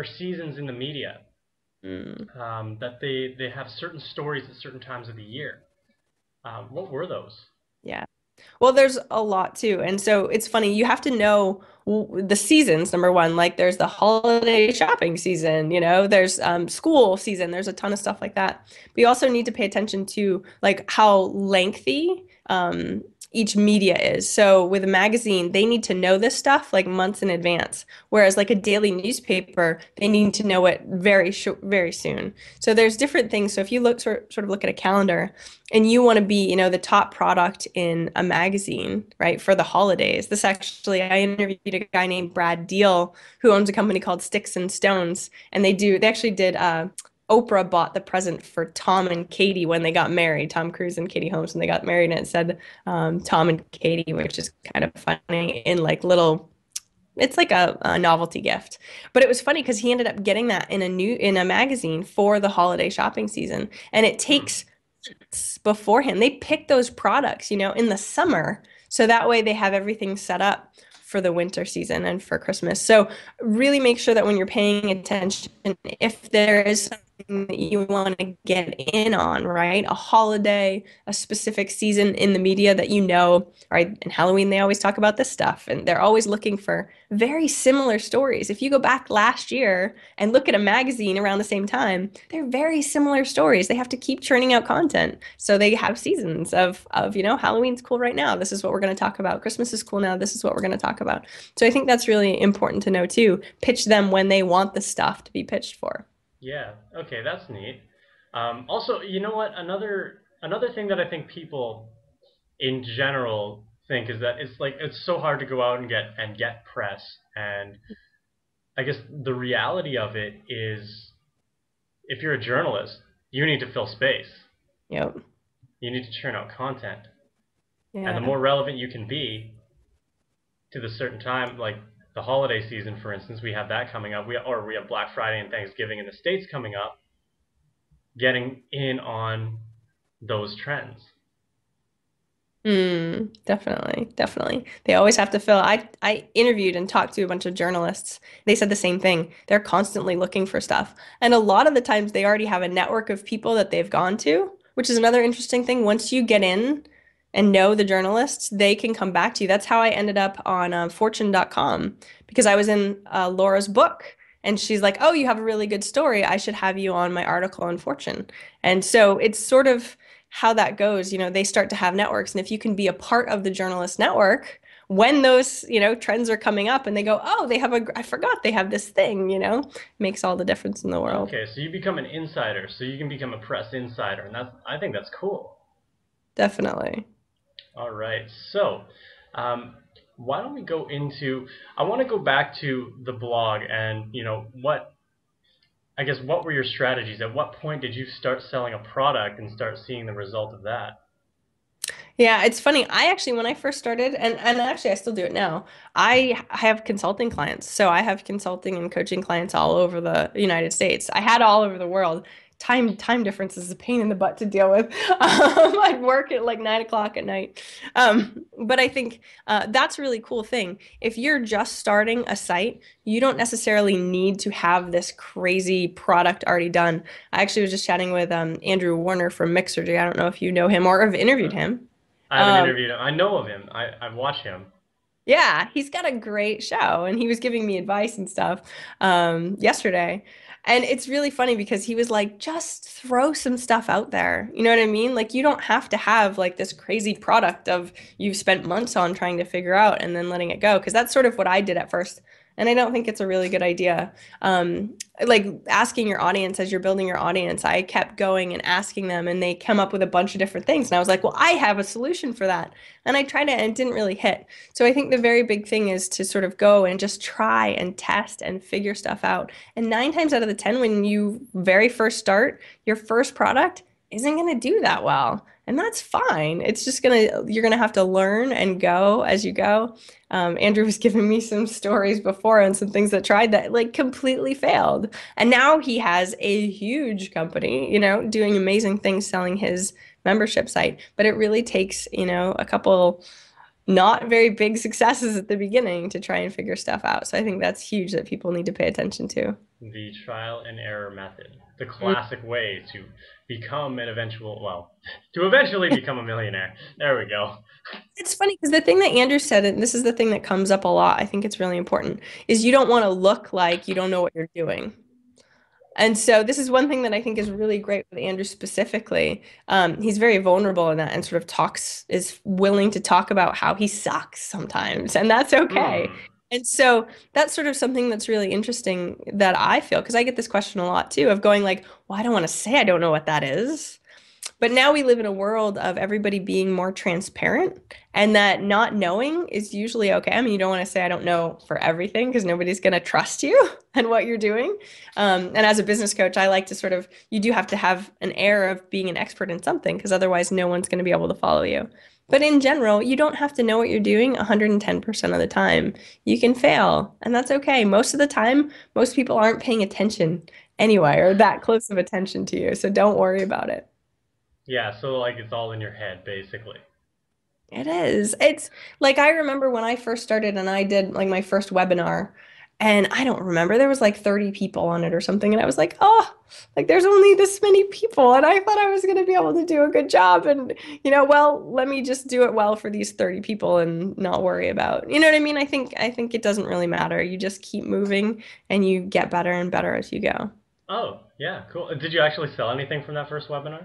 are seasons in the media, Mm. that they have certain stories at certain times of the year. What were those? Yeah. Well, there's a lot too. And so it's funny, you have to know the seasons, number one. Like there's the holiday shopping season, there's school season, there's a ton of stuff like that. But you also need to pay attention to like how lengthy each media is. So with a magazine, they need to know this stuff like months in advance. Whereas like a daily newspaper, they need to know it very soon. So there's different things. So if you sort of look at a calendar, and you want to be, the top product in a magazine, right, for the holidays. This actually, I interviewed a guy named Brad Deal who owns a company called Sticks and Stones, and they actually did. Oprah bought the present for Tom and Katie when they got married, Tom Cruise and Katie Holmes, when they got married, and it said Tom and Katie, which is kind of funny in like little. It's like a novelty gift, but it was funny because he ended up getting that in a magazine for the holiday shopping season, and it Hmm. takes beforehand. They pick those products, in the summer. So that way they have everything set up for the winter season and for Christmas. So really make sure that when you're paying attention, if there is something that you want to get in on, right? A holiday, a specific season in the media that right? And Halloween, they always talk about this stuff and they're always looking for very similar stories. If you go back last year and look at a magazine around the same time, they're very similar stories. They have to keep churning out content. So they have seasons of Halloween's cool right now. This is what we're going to talk about. Christmas is cool now. This is what we're going to talk about. So I think that's really important to know too. Pitch them when they want the stuff to be pitched for. Yeah. Okay, that's neat. Also, you know what? Another thing that I think people in general think is that it's so hard to go out and get press. And I guess the reality of it is, if you're a journalist, you need to fill space. Yep. You need to churn out content, and the Yeah. more relevant you can be to the certain time, like the holiday season, for instance, we have that coming up. We have Black Friday and Thanksgiving in the States coming up. Getting in on those trends. Definitely, definitely. They always have to fill. I interviewed and talked to a bunch of journalists. They said the same thing. They're constantly looking for stuff. And a lot of the times they already have a network of people that they've gone to, which is another interesting thing. Once you get in and know the journalists, they can come back to you. That's how I ended up on fortune.com because I was in Laura's book. And she's like, "Oh, you have a really good story. I should have you on my article on Fortune." And so it's sort of how that goes, they start to have networks. And if you can be a part of the journalist network, when those, trends are coming up and they go, oh, I forgot they have this thing, makes all the difference in the world. Okay, so you become an insider, so you can become a press insider, and I think that's cool. Definitely. All right, so um, why don't we go into? I want to go back to the blog, and what were your strategies? At what point did you start selling a product and start seeing the result of that? Yeah, it's funny. I actually, when I first started, and actually I still do it now, I have consulting clients. So I have consulting and coaching clients all over the United States. I had all over the world. Time difference is a pain in the butt to deal with. I'd work at like 9 o'clock at night. But I think that's a really cool thing. If you're just starting a site, you don't necessarily need to have this crazy product already done. I actually was just chatting with Andrew Warner from Mixergy. I don't know if you know him or have interviewed him. I haven't Um, interviewed him. I know of him. I've watched him. yeah, he's got a great show, and he was giving me advice and stuff yesterday. And it's really funny because he was like, just throw some stuff out there. You know what I mean? Like, you don't have to have like this crazy product of you've spent months on trying to figure out and then letting it go. Because that's sort of what I did at first. And I don't think it's a really good idea. Like asking your audience as you're building your audience, I kept going and asking them, and they come up with a bunch of different things. And I was like, well, I have a solution for that. And I tried it and it didn't really hit. So I think the very big thing is to sort of go and just try and test and figure stuff out. And nine times out of the 10, when you very first start, your first product isn't going to do that well. And that's fine. You're going to have to learn and go as you go. Andrew was giving me some stories before and some things that tried that like completely failed. And now he has a huge company, doing amazing things selling his membership site. But it really takes, a couple not very big successes at the beginning to try and figure stuff out. So I think that's huge that people need to pay attention to. The trial and error method, the classic way to become an eventual, well, to eventually become a millionaire. There we go. It's funny because the thing that Andrew said, and this is the thing that comes up a lot, I think it's really important, is you don't want to look like you don't know what you're doing. And so this is one thing that I think is really great with Andrew specifically. He's very vulnerable in that and sort of is willing to talk about how he sucks sometimes, and that's okay. Hmm. And so that's sort of something that's really interesting that I feel, because I get this question a lot too, of going like, well, I don't want to say I don't know what that is. But now we live in a world of everybody being more transparent, and that not knowing is usually okay. I mean, you don't want to say I don't know for everything because nobody's going to trust you and what you're doing. And as a business coach, I like to sort of, you do have to have an air of being an expert in something because otherwise no one's going to be able to follow you. But in general, you don't have to know what you're doing 110% of the time. You can fail, and that's okay. Most of the time, most people aren't paying attention anyway or that close of attention to you. So don't worry about it. Yeah, so like it's all in your head, basically. It is. It's like I remember when I first started and I did like my first webinar, and I don't remember, there was like 30 people on it or something. And I was like, oh, like there's only this many people. And I thought I was going to be able to do a good job. And, well, let me just do it well for these 30 people and not worry about, you know what I mean? I think it doesn't really matter. You just keep moving and you get better and better as you go. Oh, yeah, cool. Did you actually sell anything from that first webinar?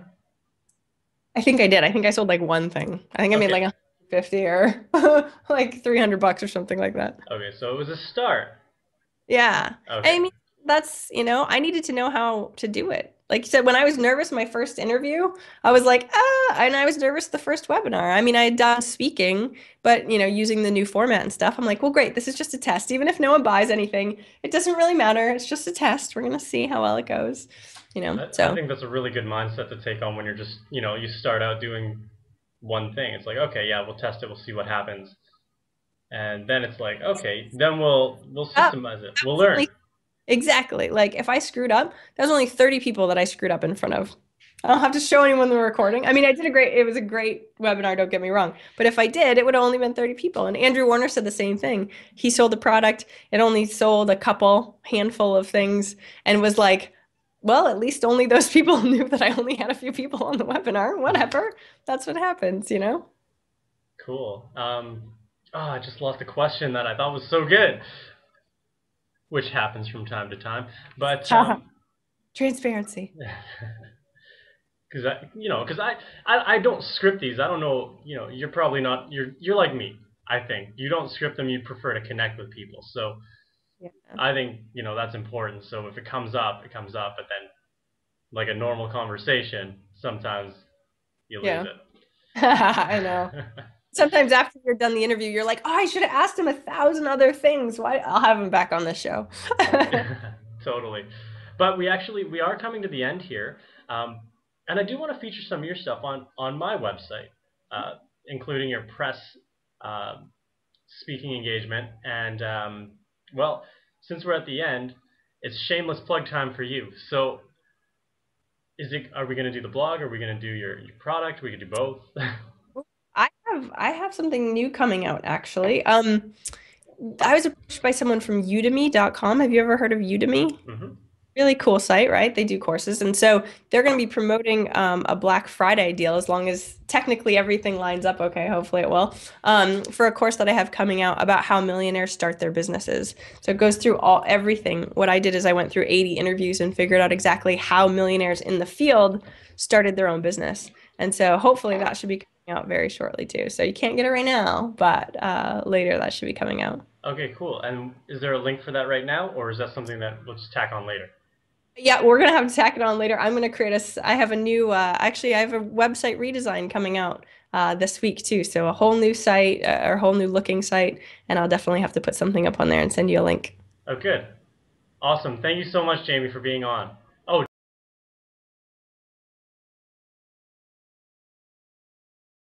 I think I did. I think I sold like one thing. I think I made Okay. like 150 or like $300 or something like that. Okay, so it was a start. Yeah. And Okay. I mean, I needed to know how to do it. Like you said, when I was nervous my first interview, I was like, and I was nervous the first webinar. I mean, I had done speaking, but using the new format and stuff, I'm like, well, great, this is just a test. Even if no one buys anything, it doesn't really matter. It's just a test. We're gonna see how well it goes, I So think that's a really good mindset to take on when you're just, you start out doing one thing. It's like, okay, yeah, we'll test it, we'll see what happens. And then it's like, okay, then we'll that, systemize it. that We'll was learn. only exactly. Like if I screwed up, that was only 30 people that I screwed up in front of. I don't have to show anyone the recording. I mean, it was a great webinar, don't get me wrong. But if I did, it would have only been 30 people. And Andrew Warner said the same thing. He sold the product, it only sold a handful of things, and was like, well, at least only those people knew that I only had a few people on the webinar. Whatever. That's what happens. Cool. I just lost a question that I thought was so good, which happens from time to time. But Transparency. because I don't script these. I don't know. You're probably not. You're like me. I think you don't script them. You prefer to connect with people. So Yeah. I think that's important. So if it comes up, it comes up. But then, like a normal conversation, sometimes you lose Yeah. I know. it. Sometimes after you're done the interview, you're like, oh, I should have asked him 1,000 other things. Why? I'll have him back on the show. Totally. But we are coming to the end here, and I do want to feature some of your stuff on my website, including your press uh, speaking engagement. And well, since we're at the end, it's shameless plug time for you. So, are we going to do the blog? Are we going to do your product? We could do both. I have something new coming out actually. I was approached by someone from udemy.com. Have you ever heard of Udemy? Hmm. Really cool site, right? They do courses. And so they're going to be promoting a Black Friday deal as long as technically everything lines up okay. Hopefully it will. For a course that I have coming out about how millionaires start their businesses. So it goes through everything. What I did is I went through 80 interviews and figured out exactly how millionaires in the field started their own business. And so hopefully that should be coming out very shortly too. So you can't get it right now, but later that should be coming out. Okay, cool. And is there a link for that right now, or is that something that we'll just tack on later? Yeah, we're gonna have to tack it on later. I'm gonna create I have a new, actually, I have a website redesign coming out this week too. So a whole new site, or a whole new looking site, and I'll definitely have to put something up on there and send you a link. Oh, good. Awesome. Thank you so much, Jamie, for being on.